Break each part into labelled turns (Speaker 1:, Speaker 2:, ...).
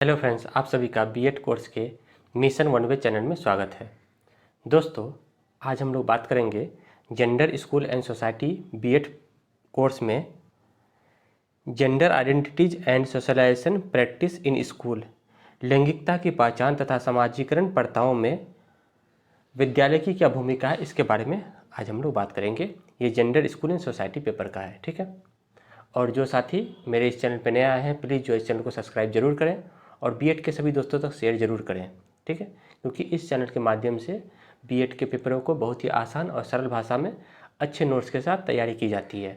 Speaker 1: Hello friends, आप सभी का बीएड कोर्स के मिशन वन वे चैनल में स्वागत है। दोस्तों, आज हम लोग बात करेंगे gender school and society B Ed course में gender identities and socialization practice in school, लैंगिकता की पहचान तथा समाजीकरण प्रथाओं में विद्यालय की क्या भूमिका है, इसके बारे में आज हम लोग बात करेंगे। ये gender school and society paper का है, ठीक है। और जो साथी मेरे इस चैनल पर नए आए हैं, प्लीज़ जो इस चैनल को सब्सक्राइब जरूर करें और बीएड के सभी दोस्तों तक शेयर जरूर करें, ठीक है। क्योंकि इस चैनल के माध्यम से बीएड के पेपरों को बहुत ही आसान और सरल भाषा में अच्छे नोट्स के साथ तैयारी की जाती है,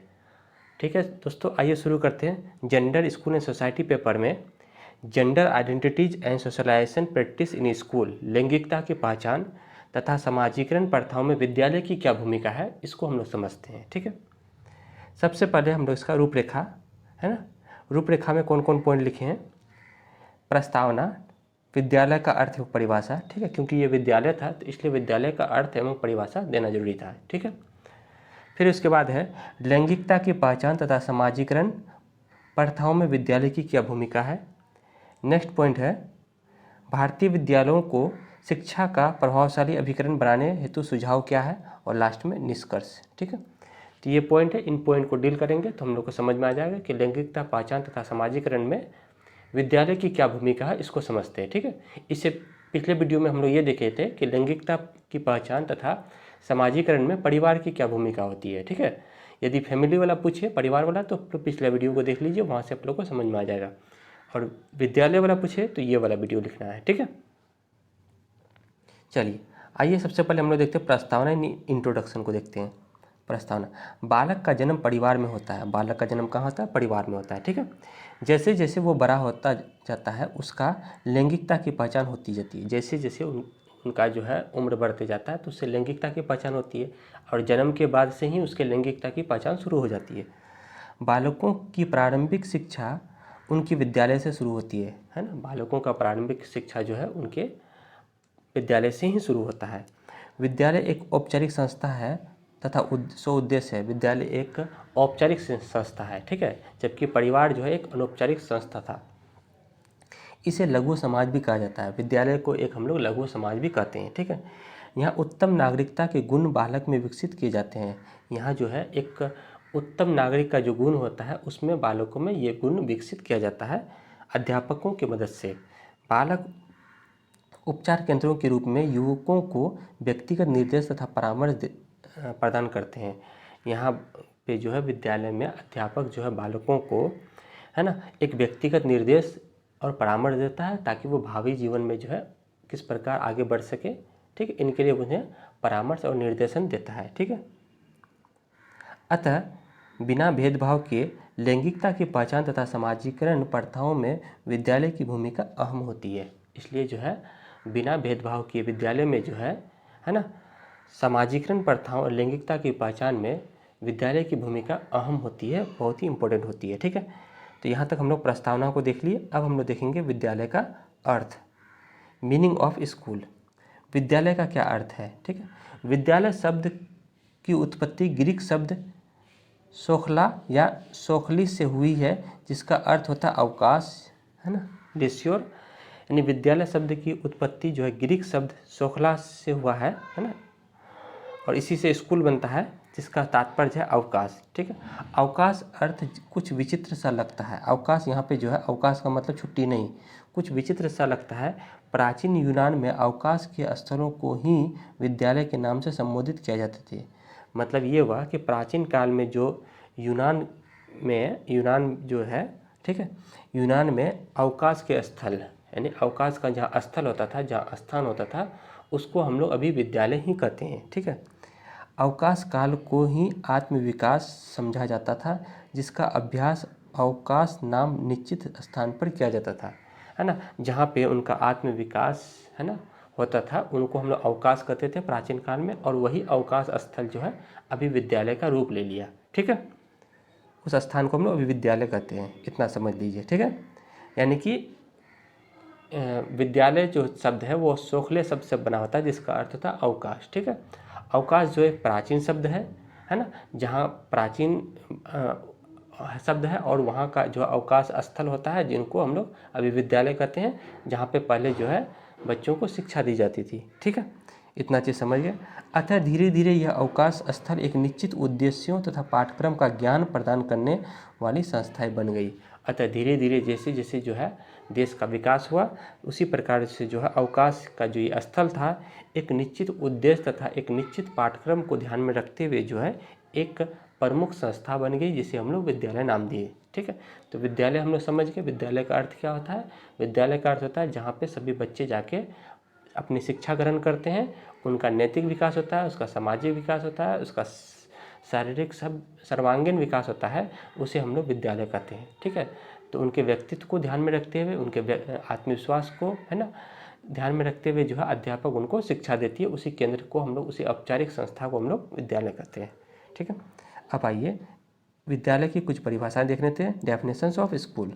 Speaker 1: ठीक है। दोस्तों, आइए शुरू करते हैं। Gender school and society paper में gender identities and socialization practice in school, लैंगिकता की पहचान तथा समाजीकरण प्रथाओं में विद्यालय की क्या भूमिका है, इसको हम लोग समझते हैं, ठीक है। सबसे पहले हम लोग इसका रूपरेखा, है ना, रूपरेखा में कौन कौन पॉइंट लिखे हैं। प्रस्तावना, विद्यालय का अर्थ एवं परिभाषा, ठीक है, क्योंकि ये विद्यालय था तो इसलिए विद्यालय का अर्थ एवं परिभाषा देना जरूरी था, ठीक है। फिर उसके बाद है लैंगिकता की पहचान तथा समाजीकरण प्रथाओं में विद्यालय की क्या भूमिका है। नेक्स्ट पॉइंट है भारतीय विद्यालयों को शिक्षा का प्रभावशाली अभिकरण बनाने हेतु सुझाव क्या है, और लास्ट में निष्कर्ष, ठीक है। तो ये पॉइंट है, इन पॉइंट को डील करेंगे तो हम लोग को समझ में आ जाएगा कि लैंगिकता पहचान तथा समाजीकरण में विद्यालय की क्या भूमिका है, इसको समझते हैं, ठीक है। इससे पिछले वीडियो में हम लोग ये देखे थे कि लैंगिकता की पहचान तथा समाजीकरण में परिवार की क्या भूमिका होती है, ठीक है। यदि फैमिली वाला पूछे, परिवार वाला, तो पिछले वीडियो को देख लीजिए, वहाँ से आप लोग को समझ में आ जाएगा। और विद्यालय वाला पूछे तो ये वाला वीडियो लिखना है, ठीक है। चलिए आइए सबसे पहले हम लोग देखते हैं प्रस्तावना, इंट्रोडक्शन को देखते हैं। प्रस्तावना, बालक का जन्म परिवार में होता है। बालक का जन्म कहाँ होता है? परिवार में होता है, ठीक है। जैसे जैसे वो बड़ा होता जाता है उसका लैंगिकता की पहचान होती जाती है। जैसे जैसे उनका जो है उम्र बढ़ते जाता है तो उससे लैंगिकता की पहचान होती है, और जन्म के बाद से ही उसके लैंगिकता की पहचान शुरू हो जाती है। बालकों की प्रारंभिक शिक्षा उनकी विद्यालय से शुरू होती है ना। बालकों का प्रारंभिक शिक्षा जो है उनके विद्यालय से ही शुरू होता है। विद्यालय एक औपचारिक संस्था है तथा उद्देश्य है। विद्यालय एक औपचारिक संस्था है, ठीक है, जबकि परिवार जो है एक अनौपचारिक संस्था था। इसे लघु समाज भी कहा जाता है। विद्यालय को एक हम लोग लघु समाज भी कहते हैं, ठीक है। यहाँ उत्तम नागरिकता के गुण बालक में विकसित किए जाते हैं। यहाँ जो है एक उत्तम नागरिक का जो गुण होता है उसमें बालकों में ये गुण विकसित किया जाता है अध्यापकों की मदद से। बालक उपचार केंद्रों के रूप में युवकों को व्यक्तिगत निर्देश तथा परामर्श प्रदान करते हैं। यहाँ पे जो है विद्यालय में अध्यापक जो है बालकों को, है ना, एक व्यक्तिगत निर्देश और परामर्श देता है ताकि वो भावी जीवन में जो है किस प्रकार आगे बढ़ सके, ठीक है। इनके लिए उन्हें परामर्श और निर्देशन देता है, ठीक है। अतः बिना भेदभाव के लैंगिकता की पहचान तथा समाजीकरण प्रथाओं में विद्यालय की भूमिका अहम होती है। इसलिए जो है बिना भेदभाव के विद्यालय में जो है ना, समाजीकरण प्रथाओं और लैंगिकता की पहचान में विद्यालय की भूमिका अहम होती है, बहुत ही इंपॉर्टेंट होती है, ठीक है। तो यहाँ तक हम लोग प्रस्तावना को देख लिए। अब हम लोग देखेंगे विद्यालय का अर्थ, मीनिंग ऑफ स्कूल। विद्यालय का क्या अर्थ है, ठीक है। विद्यालय शब्द की उत्पत्ति ग्रीक शब्द सोखला या सोखली से हुई है, जिसका अर्थ होता है अवकाश, है ना, लिस्योर। यानी विद्यालय शब्द की उत्पत्ति जो है ग्रीक शब्द सोखला से हुआ है ना, और इसी से स्कूल बनता है, जिसका तात्पर्य है अवकाश, ठीक है। अवकाश अर्थ कुछ विचित्र सा लगता है। अवकाश यहाँ पे जो है, अवकाश का मतलब छुट्टी नहीं, कुछ विचित्र सा लगता है। प्राचीन यूनान में अवकाश के स्थलों को ही विद्यालय के नाम से संबोधित किया जाते थे। मतलब ये हुआ कि प्राचीन काल में जो यूनान जो है, ठीक है, यूनान में अवकाश के स्थल, यानी अवकाश का जहाँ स्थल होता था, जहाँ स्थान होता था, उसको हम लोग अभी विद्यालय ही कहते हैं, ठीक है। अवकाश काल को ही आत्मविकास समझा जाता था, जिसका अभ्यास अवकाश नाम निश्चित स्थान पर किया जाता था, है ना। जहाँ पे उनका आत्मविकास, है ना, होता था, उनको हम लोग अवकाश कहते थे प्राचीन काल में, और वही अवकाश स्थल जो है अभी विद्यालय का रूप ले लिया, ठीक है। उस स्थान को हम लोग अभी विद्यालय कहते हैं, इतना समझ लीजिए, ठीक है। यानी कि विद्यालय जो शब्द है वो सोखले शब्द से बना होता है, जिसका अर्थ होता है अवकाश, ठीक है। अवकाश जो एक प्राचीन शब्द है ना, जहाँ प्राचीन शब्द है, और वहाँ का जो अवकाश स्थल होता है जिनको हम लोग अभी विद्यालय कहते हैं, जहाँ पे पहले जो है बच्चों को शिक्षा दी जाती थी। ठीक है, इतना चीज़ समझ गए। अतः धीरे धीरे यह अवकाश स्थल एक निश्चित उद्देश्यों तथा पाठ्यक्रम का ज्ञान प्रदान करने वाली संस्थाएं बन गई। अतः धीरे धीरे जैसे जैसे जो है देश का विकास हुआ, उसी प्रकार से जो है अवकाश का जो ये स्थल था, एक निश्चित उद्देश्य तथा एक निश्चित पाठ्यक्रम को ध्यान में रखते हुए जो है एक प्रमुख संस्था बन गई, जिसे हम लोग विद्यालय नाम दिए। ठीक है, तो विद्यालय हम लोग समझ गए। विद्यालय का अर्थ क्या होता है? विद्यालय का अर्थ होता है जहाँ पे सभी बच्चे जाके अपनी शिक्षा ग्रहण करते हैं, उनका नैतिक विकास होता है, उसका सामाजिक विकास होता है, उसका शारीरिक सब सर्वांगीण विकास होता है, उसे हम लोग विद्यालय कहते हैं। ठीक है, तो उनके व्यक्तित्व को ध्यान में रखते हुए, उनके आत्मविश्वास को है ना ध्यान में रखते हुए जो है अध्यापक उनको शिक्षा देती है, उसी केंद्र को हम लोग, उसी औपचारिक संस्था को हम लोग विद्यालय कहते हैं। ठीक है, अब आइए विद्यालय की कुछ परिभाषाएं देख लेते हैं। Definitions of school.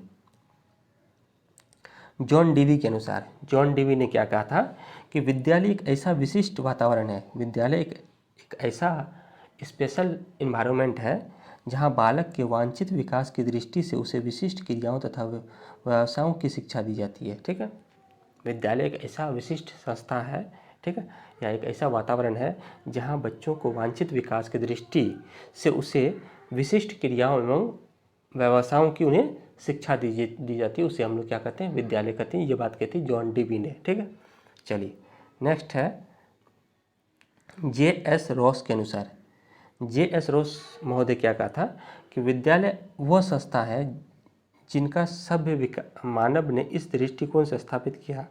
Speaker 1: John Dewey के अनुसार, जॉन डीवी ने क्या कहा था कि विद्यालय एक ऐसा विशिष्ट वातावरण है, विद्यालय एक ऐसा स्पेशल इन्वायरमेंट है जहां बालक के वांछित विकास की दृष्टि से उसे विशिष्ट क्रियाओं तथा व्यवसायों की शिक्षा दी जाती है। ठीक है, विद्यालय एक ऐसा विशिष्ट संस्था है, ठीक है, या एक ऐसा वातावरण है जहां बच्चों को वांछित विकास की दृष्टि से उसे विशिष्ट क्रियाओं एवं व्यवसायों की उन्हें शिक्षा दी जाती है, उसे हम लोग क्या कहते हैं? विद्यालय कहते हैं। ये बात कहती है जॉन डीवी ने। ठीक है, चलिए नेक्स्ट है जे.एस. रॉस के अनुसार। जे.एस. रॉस महोदय क्या कहा था कि विद्यालय वह संस्था है जिनका सभ्य मानव ने इस दृष्टिकोण से स्थापित किया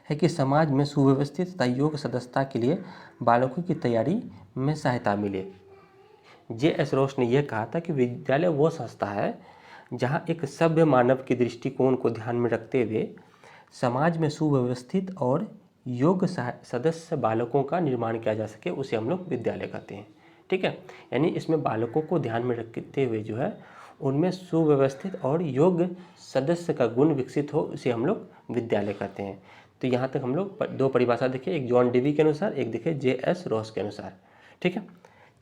Speaker 1: है कि समाज में सुव्यवस्थित तथा योग्य सदस्यता के लिए बालकों की तैयारी में सहायता मिले। जे.एस. रॉस ने यह कहा था कि विद्यालय वह संस्था है जहां एक सभ्य मानव के दृष्टिकोण को ध्यान में रखते हुए समाज में सुव्यवस्थित और योग्य सदस्य बालकों का निर्माण किया जा सके, उसे हम लोग विद्यालय कहते हैं। ठीक है, यानी इसमें बालकों को ध्यान में रखते हुए जो है उनमें सुव्यवस्थित और योग्य सदस्य का गुण विकसित हो, उसे हम लोग विद्यालय कहते हैं। तो यहाँ तक हम लोग दो परिभाषा देखिए, एक जॉन डीवी के अनुसार, एक देखिए जे.एस. रॉस के अनुसार। ठीक है,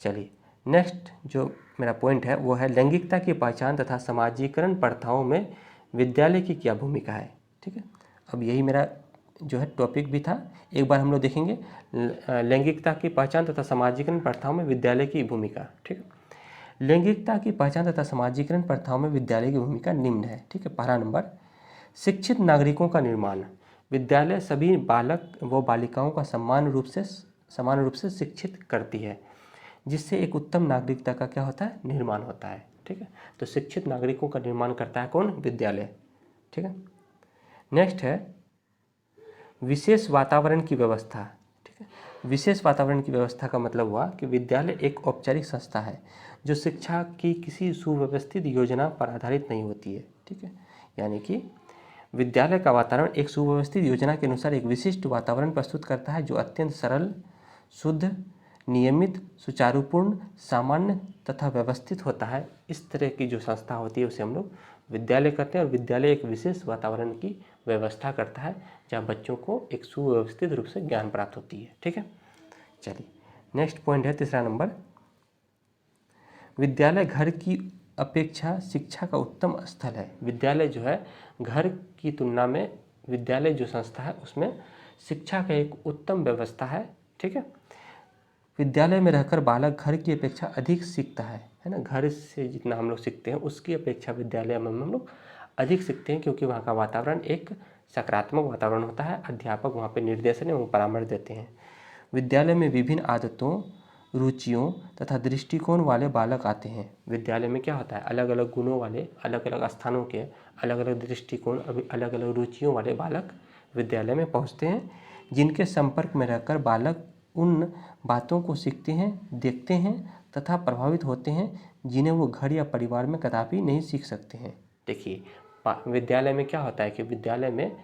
Speaker 1: चलिए नेक्स्ट जो मेरा पॉइंट है वो है लैंगिकता की पहचान तथा समाजीकरण प्रथाओं में विद्यालय की क्या भूमिका है। ठीक है, अब यही मेरा जो है टॉपिक भी था, एक बार हम लोग देखेंगे लैंगिकता की पहचान तथा समाजीकरण प्रथाओं में विद्यालय की भूमिका। ठीक है, लैंगिकता की पहचान तथा समाजीकरण प्रथाओं में विद्यालय की भूमिका निम्न है। ठीक है, पहला नंबर, शिक्षित नागरिकों का निर्माण। विद्यालय सभी बालक व बालिकाओं का समान रूप से शिक्षित करती है, जिससे एक उत्तम नागरिकता का क्या होता है? निर्माण होता है। ठीक है, तो शिक्षित नागरिकों का निर्माण करता है कौन? विद्यालय। ठीक है, नेक्स्ट है विशेष वातावरण की व्यवस्था। ठीक है, विशेष वातावरण की व्यवस्था का मतलब हुआ कि विद्यालय एक औपचारिक संस्था है जो शिक्षा की किसी सुव्यवस्थित योजना पर आधारित नहीं होती है। ठीक है, यानी कि विद्यालय का वातावरण एक सुव्यवस्थित योजना के अनुसार एक विशिष्ट वातावरण प्रस्तुत करता है जो अत्यंत सरल, शुद्ध, नियमित, सुचारुपूर्ण, सामान्य तथा व्यवस्थित होता है। इस तरह की जो संस्था होती है उसे हम लोग विद्यालय कहते हैं, और विद्यालय एक विशेष वातावरण की व्यवस्था करता है जहाँ बच्चों को एक सुव्यवस्थित रूप से ज्ञान प्राप्त होती है। ठीक है, चलिए नेक्स्ट पॉइंट है तीसरा नंबर, विद्यालय घर की अपेक्षा शिक्षा का उत्तम स्थल है। विद्यालय जो है घर की तुलना में विद्यालय जो संस्था है उसमें शिक्षा का एक उत्तम व्यवस्था है। ठीक है, विद्यालय में रहकर बालक घर की अपेक्षा अधिक सीखता है ना। घर से जितना हम लोग सीखते हैं उसकी अपेक्षा विद्यालय में हम लोग अधिक सीखते हैं, क्योंकि वहाँ का वातावरण एक सकारात्मक वातावरण होता है। अध्यापक वहाँ पे निर्देशन एवं परामर्श देते हैं। विद्यालय में विभिन्न आदतों, रुचियों तथा दृष्टिकोण वाले बालक आते हैं। विद्यालय में क्या होता है? अलग अलग गुणों वाले, अलग अलग स्थानों के, अलग अलग दृष्टिकोण, अलग अलग रुचियों वाले बालक विद्यालय में पहुँचते हैं, जिनके संपर्क में रहकर बालक उन बातों को सीखते हैं, देखते हैं तथा प्रभावित होते हैं जिन्हें वो घर या परिवार में कदापि नहीं सीख सकते हैं। देखिए विद्यालय में क्या होता है कि विद्यालय में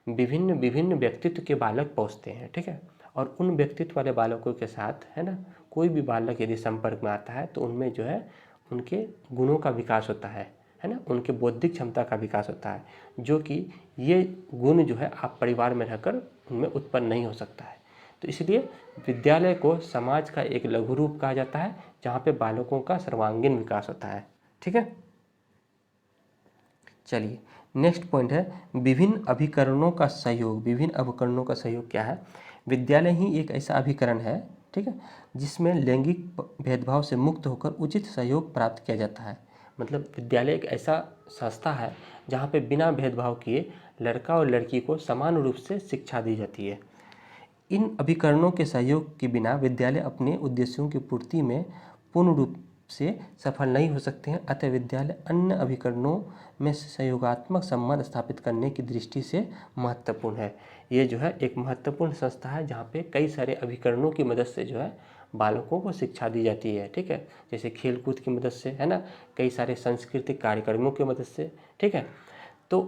Speaker 1: विभिन्न विभिन्न व्यक्तित्व के बालक पहुँचते हैं। ठीक है, और उन व्यक्तित्व वाले बालकों के साथ है ना कोई भी बालक यदि संपर्क में आता है तो उनमें जो है उनके गुणों का विकास होता है ना, उनके बौद्धिक क्षमता का विकास होता है, जो कि ये गुण जो है आप परिवार में रहकर उनमें उत्पन्न नहीं हो सकता है। तो इसलिए विद्यालय को समाज का एक लघु रूप कहा जाता है जहाँ पे बालकों का सर्वांगीण विकास होता है। ठीक है। चलिए नेक्स्ट पॉइंट है विभिन्न अभिकरणों का सहयोग। विभिन्न अभिकरणों का सहयोग क्या है? विद्यालय ही एक ऐसा अभिकरण है, ठीक है, जिसमें लैंगिक भेदभाव से मुक्त होकर उचित सहयोग प्राप्त किया जाता है। मतलब विद्यालय एक ऐसा संस्था है जहाँ पे बिना भेदभाव किए लड़का और लड़की को समान रूप से शिक्षा दी जाती है। इन अभिकरणों के सहयोग के बिना विद्यालय अपने उद्देश्यों की पूर्ति में पूर्ण रूप से सफल नहीं हो सकते हैं। अतः विद्यालय अन्य अभिकरणों में सहयोगात्मक संबंध स्थापित करने की दृष्टि से महत्वपूर्ण है। ये जो है एक महत्वपूर्ण संस्था है जहाँ पे कई सारे अभिकरणों की मदद से जो है बालकों को शिक्षा दी जाती है, ठीक है। जैसे खेल कूद की मदद से, है ना, कई सारे सांस्कृतिक कार्यक्रमों की मदद से, ठीक है, तो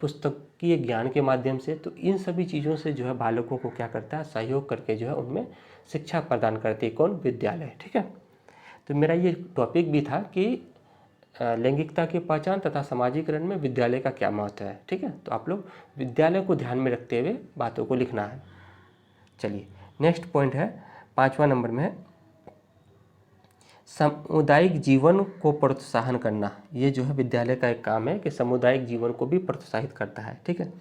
Speaker 1: पुस्तकीय ज्ञान के माध्यम से। तो इन सभी चीज़ों से जो है बालकों को क्या करता है, सहयोग करके जो है उनमें शिक्षा प्रदान करती है कौन? विद्यालय, ठीक है। तो मेरा ये टॉपिक भी था कि लैंगिकता की पहचान तथा सामाजिकरण में विद्यालय का क्या महत्व है, ठीक है। तो आप लोग विद्यालय को ध्यान में रखते हुए बातों को लिखना है। चलिए नेक्स्ट पॉइंट है 5वां नंबर में है सामुदायिक जीवन को प्रोत्साहन करना। ये जो है विद्यालय का एक काम है कि सामुदायिक जीवन को भी प्रोत्साहित करता है, ठीक है।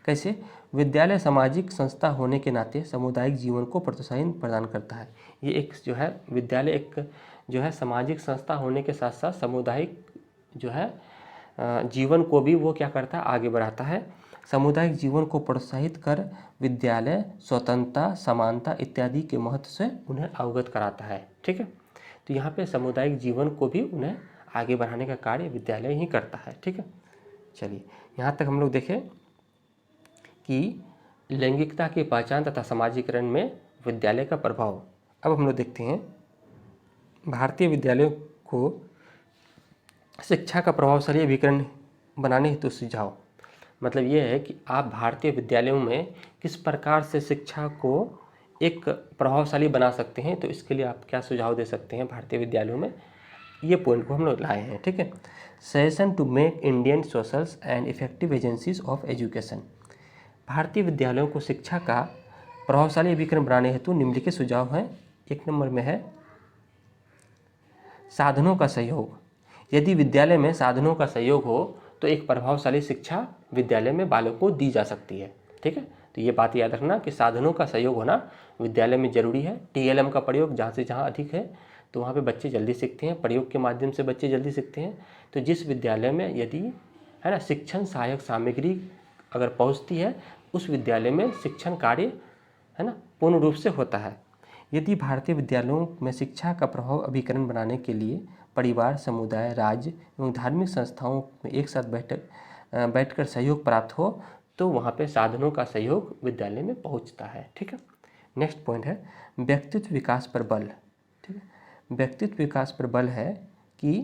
Speaker 1: कैसे? विद्यालय सामाजिक संस्था होने के नाते सामुदायिक जीवन को प्रोत्साहन प्रदान करता है। ये एक जो है विद्यालय एक जो है सामाजिक संस्था होने के साथ साथ सामुदायिक जो है जीवन को भी वो क्या करता है, आगे बढ़ाता है। सामुदायिक जीवन को प्रोत्साहित कर विद्यालय स्वतंत्रता, समानता इत्यादि के महत्व से उन्हें अवगत कराता है, ठीक है। तो यहाँ पे सामुदायिक जीवन को भी उन्हें आगे बढ़ाने का कार्य विद्यालय ही करता है, ठीक है। चलिए यहाँ तक हम लोग देखें कि लैंगिकता की पहचान तथा सामाजिकरण में विद्यालय का प्रभाव। अब हम लोग देखते हैं भारतीय विद्यालयों को शिक्षा का प्रभावशाली अभिकरण बनाने हेतु सुझाव। मतलब ये है कि आप भारतीय विद्यालयों में किस प्रकार से शिक्षा को एक प्रभावशाली बना सकते हैं। तो इसके लिए आप क्या सुझाव दे सकते हैं भारतीय विद्यालयों में, ये पॉइंट को हम लोग लाए हैं, ठीक है। Suggestion to make Indian socials and effective agencies of education. भारतीय विद्यालयों को शिक्षा का प्रभावशाली अभिकरण बनाने हेतु निम्नलिखित सुझाव हैं। 1 नंबर में है साधनों का सहयोग। यदि विद्यालय में साधनों का सहयोग हो तो एक प्रभावशाली शिक्षा विद्यालय में बालकों को दी जा सकती है, ठीक है। तो ये बात याद रखना कि साधनों का सहयोग होना विद्यालय में जरूरी है। TLM का प्रयोग जहाँ से जहाँ अधिक है तो वहाँ पे बच्चे जल्दी सीखते हैं, प्रयोग के माध्यम से बच्चे जल्दी सीखते हैं। तो जिस विद्यालय में यदि है ना शिक्षण सहायक सामग्री अगर पहुँचती है उस विद्यालय में शिक्षण कार्य है ना पूर्ण रूप से होता है। यदि भारतीय विद्यालयों में शिक्षा का प्रभाव अभिकरण बनाने के लिए परिवार, समुदाय, राज्य एवं धार्मिक संस्थाओं में एक साथ बैठकर सहयोग प्राप्त हो तो वहाँ पे साधनों का सहयोग विद्यालय में पहुँचता है, ठीक है। नेक्स्ट पॉइंट है व्यक्तित्व विकास पर बल, ठीक है। व्यक्तित्व विकास पर बल है कि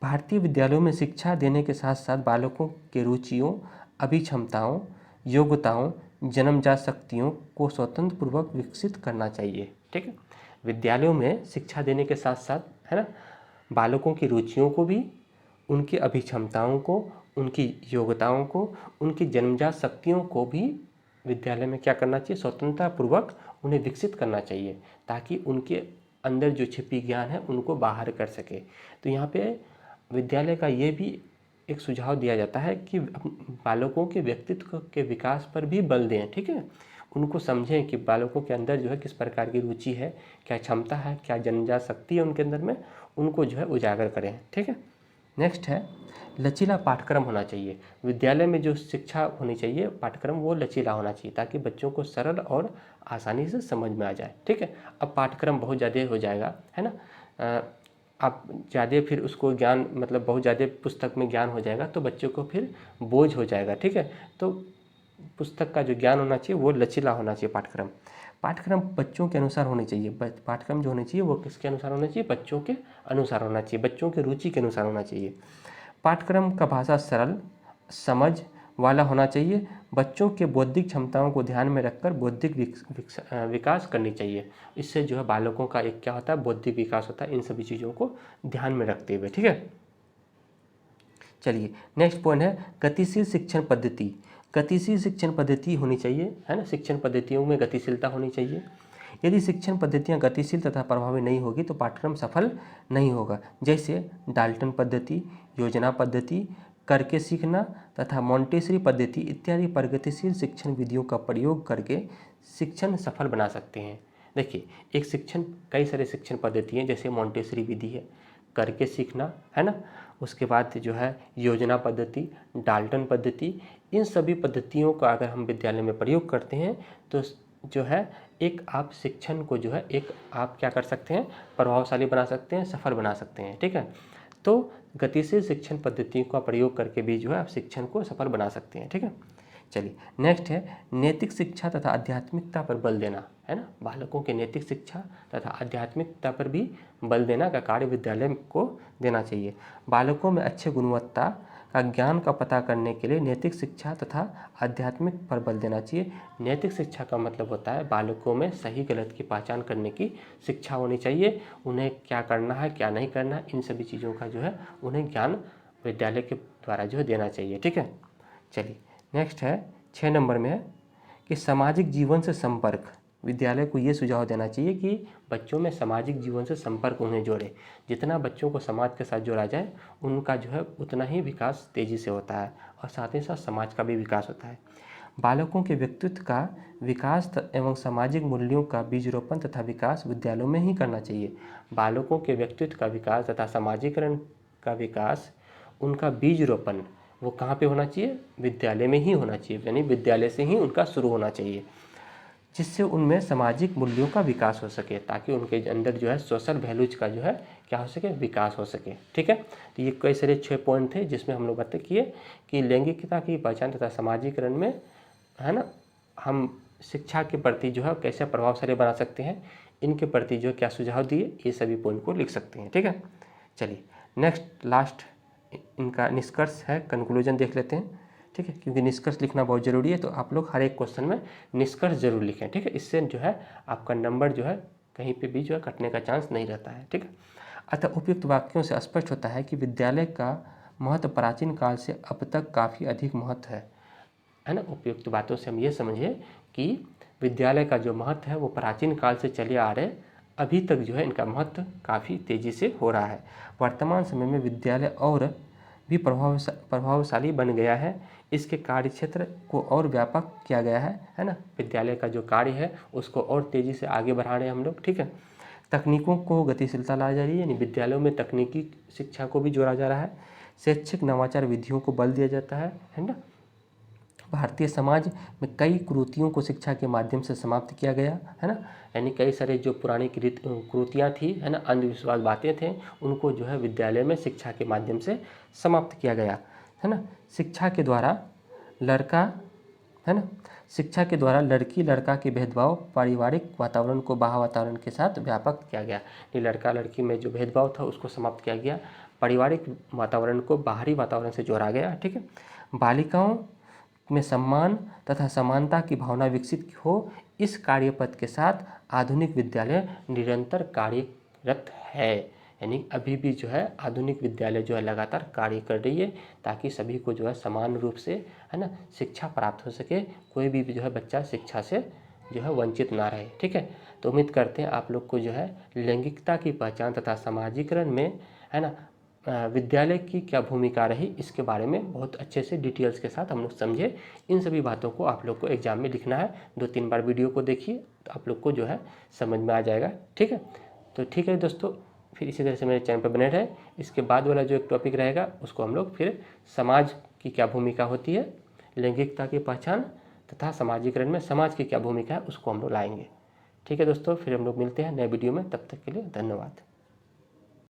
Speaker 1: भारतीय विद्यालयों में शिक्षा देने के साथ साथ बालकों के रुचियों, अभिक्षमताओं, योग्यताओं, जन्मजात शक्तियों को स्वतंत्र पूर्वक विकसित करना चाहिए, ठीक है। विद्यालयों में शिक्षा देने के साथ साथ है ना बालकों की रुचियों को भी, उनकी अभिक्षमताओं को, उनकी योग्यताओं को, उनकी जन्मजात शक्तियों को भी विद्यालय में क्या करना चाहिए, स्वतंत्रता पूर्वक उन्हें विकसित करना चाहिए ताकि उनके अंदर जो छिपी ज्ञान है उनको बाहर कर सके। तो यहाँ पे विद्यालय का ये भी एक सुझाव दिया जाता है कि बालकों के व्यक्तित्व के विकास पर भी बल दें, ठीक है। उनको समझें कि बालकों के अंदर जो है किस प्रकार की रुचि है, क्या क्षमता है, क्या जन्मजात शक्ति है उनके अंदर में, उनको जो है उजागर करें, ठीक है। नेक्स्ट है लचीला पाठ्यक्रम होना चाहिए। विद्यालय में जो शिक्षा होनी चाहिए पाठ्यक्रम वो लचीला होना चाहिए ताकि बच्चों को सरल और आसानी से समझ में आ जाए, ठीक है। अब पाठ्यक्रम बहुत ज़्यादा हो जाएगा है ना, आप ज़्यादा फिर उसको ज्ञान मतलब बहुत ज़्यादा पुस्तक में ज्ञान हो जाएगा तो बच्चों को फिर बोझ हो जाएगा, ठीक है। तो पुस्तक का जो ज्ञान होना चाहिए वो लचीला होना चाहिए। पाठ्यक्रम बच्चों के अनुसार होनी चाहिए। पाठ्यक्रम जो होनी चाहिए वो किसके अनुसार होना चाहिए, बच्चों के अनुसार होना चाहिए, बच्चों के रुचि के अनुसार होना चाहिए। पाठ्यक्रम का भाषा सरल समझ वाला होना चाहिए। बच्चों के बौद्धिक क्षमताओं को ध्यान में रखकर बौद्धिक विकास करनी चाहिए। इससे जो है बालकों का एक क्या होता है, बौद्धिक विकास होता है, इन सभी चीज़ों को ध्यान में रखते हुए, ठीक है। चलिए नेक्स्ट पॉइंट है गतिशील शिक्षण पद्धति। गतिशील शिक्षण पद्धति होनी चाहिए है ना, शिक्षण पद्धतियों में गतिशीलता होनी चाहिए। यदि शिक्षण पद्धतियाँ गतिशील तथा प्रभावी नहीं होगी तो पाठ्यक्रम सफल नहीं होगा। जैसे डाल्टन पद्धति, योजना पद्धति, करके सीखना तथा मोंटेसरी पद्धति इत्यादि प्रगतिशील शिक्षण विधियों का प्रयोग करके शिक्षण सफल बना सकते हैं। देखिए, एक शिक्षण, कई सारे शिक्षण पद्धति हैं, जैसे मोंटेसरी विधि है, करके सीखना है ना, उसके बाद जो है योजना पद्धति, डाल्टन पद्धति, इन सभी पद्धतियों का अगर हम विद्यालय में प्रयोग करते हैं तो जो है एक आप शिक्षण को जो है एक आप क्या कर सकते हैं, प्रभावशाली बना सकते हैं, सफल बना सकते हैं। ठीक है, तो गतिशील शिक्षण पद्धतियों का प्रयोग करके भी जो है आप शिक्षण को सफल बना सकते हैं। ठीक है, चलिए नेक्स्ट है नैतिक शिक्षा तथा आध्यात्मिकता पर बल देना, है ना। बालकों के नैतिक शिक्षा तथा आध्यात्मिकता पर भी बल देना का कार्य विद्यालय को देना चाहिए। बालकों में अच्छे गुणवत्ता का ज्ञान का पता करने के लिए नैतिक शिक्षा तथा आध्यात्मिक पर बल देना चाहिए। नैतिक शिक्षा का मतलब होता है बालकों में सही गलत की पहचान करने की शिक्षा होनी चाहिए। उन्हें क्या करना है, क्या नहीं करना है, इन सभी चीज़ों का जो है उन्हें ज्ञान विद्यालय के द्वारा जो है देना चाहिए। ठीक है, चलिए नेक्स्ट है 6 नंबर में है कि सामाजिक जीवन से संपर्क। विद्यालय को ये सुझाव देना चाहिए कि बच्चों में सामाजिक जीवन से संपर्क उन्हें जोड़े। जितना बच्चों को समाज के साथ जोड़ा जाए उनका जो है उतना ही विकास तेज़ी से होता है और साथ ही साथ समाज का भी विकास होता है। बालकों के व्यक्तित्व का विकास एवं सामाजिक मूल्यों का बीज रोपण तथा विकास विद्यालयों में ही करना चाहिए। बालकों के व्यक्तित्व का विकास तथा सामाजिकरण का विकास, उनका बीज रोपण वो कहाँ पे होना चाहिए, विद्यालय में ही होना चाहिए, यानी विद्यालय से ही उनका शुरू होना चाहिए, जिससे उनमें सामाजिक मूल्यों का विकास हो सके, ताकि उनके अंदर जो है सोशल वैल्यूज का जो है क्या हो सके, विकास हो सके। ठीक है, तो ये कई सारे 6 पॉइंट थे जिसमें हम लोग बातें किए कि लैंगिकता की पहचान तथा सामाजिकरण में, है ना, हम शिक्षा के प्रति जो है कैसे प्रभावशाली बना सकते हैं, इनके प्रति जो क्या सुझाव दिए, ये सभी पॉइंट को लिख सकते हैं। ठीक है, चलिए नेक्स्ट लास्ट इनका निष्कर्ष है, कंक्लूजन देख लेते हैं। ठीक है, क्योंकि निष्कर्ष लिखना बहुत ज़रूरी है, तो आप लोग हर एक क्वेश्चन में निष्कर्ष जरूर लिखें। ठीक है, इससे जो है आपका नंबर जो है कहीं पे भी जो है कटने का चांस नहीं रहता है। ठीक है, अतः उपयुक्त वाक्यों से स्पष्ट होता है कि विद्यालय का महत्व प्राचीन काल से अब तक काफ़ी अधिक महत्व है ना। उपयुक्त बातों से हम ये समझे कि विद्यालय का जो महत्व है वो प्राचीन काल से चले आ रहे, अभी तक जो है इनका महत्व काफ़ी तेज़ी से हो रहा है। वर्तमान समय में विद्यालय और भी प्रभावशाली बन गया है, इसके कार्यक्षेत्र को और व्यापक किया गया है ना। विद्यालय का जो कार्य है उसको और तेज़ी से आगे बढ़ा रहे हैं हम लोग। ठीक है, तकनीकों को गतिशीलता लाई जा रही है, यानी विद्यालयों में तकनीकी शिक्षा को भी जोड़ा जा रहा है। शैक्षिक नवाचार विधियों को बल दिया जाता है ना। भारतीय समाज में कई कुरीतियों को शिक्षा के माध्यम से समाप्त किया गया है ना, यानी कई सारे जो पुरानी कुरीतियाँ थी, है ना, अंधविश्वास बातें थे, उनको जो है विद्यालय में शिक्षा के माध्यम से समाप्त किया गया है ना। शिक्षा के द्वारा लड़का, है ना, शिक्षा के द्वारा लड़की लड़का के भेदभाव पारिवारिक वातावरण को बाह्य वातावरण के साथ व्यापक किया गया। ये लड़का लड़की में जो भेदभाव था उसको समाप्त किया गया, पारिवारिक वातावरण को बाहरी वातावरण से जोड़ा गया। ठीक है, बालिकाओं में सम्मान तथा समानता की भावना विकसित हो, इस कार्यपथ के साथ आधुनिक विद्यालय निरंतर कार्यरत है, यानी अभी भी जो है आधुनिक विद्यालय जो है लगातार कार्य कर रही है, ताकि सभी को जो है समान रूप से, है ना, शिक्षा प्राप्त हो सके, कोई भी जो है बच्चा शिक्षा से जो है वंचित ना रहे। ठीक है, तो उम्मीद करते हैं आप लोग को जो है लैंगिकता की पहचान तथा सामाजिकरण में, है ना, विद्यालय की क्या भूमिका रही, इसके बारे में बहुत अच्छे से डिटेल्स के साथ हम लोग समझे। इन सभी बातों को आप लोग को एग्जाम में लिखना है। 2-3 बार वीडियो को देखिए तो आप लोग को जो है समझ में आ जाएगा। ठीक है, तो ठीक है दोस्तों, फिर इसी तरह से मेरे चैनल पर बने रहे। इसके बाद वाला जो एक टॉपिक रहेगा उसको हम लोग फिर समाज की क्या भूमिका होती है, लैंगिकता की पहचान तथा सामाजिकरण में समाज की क्या भूमिका है, उसको हम लोग लाएंगे। ठीक है दोस्तों, फिर हम लोग मिलते हैं नए वीडियो में, तब तक के लिए धन्यवाद।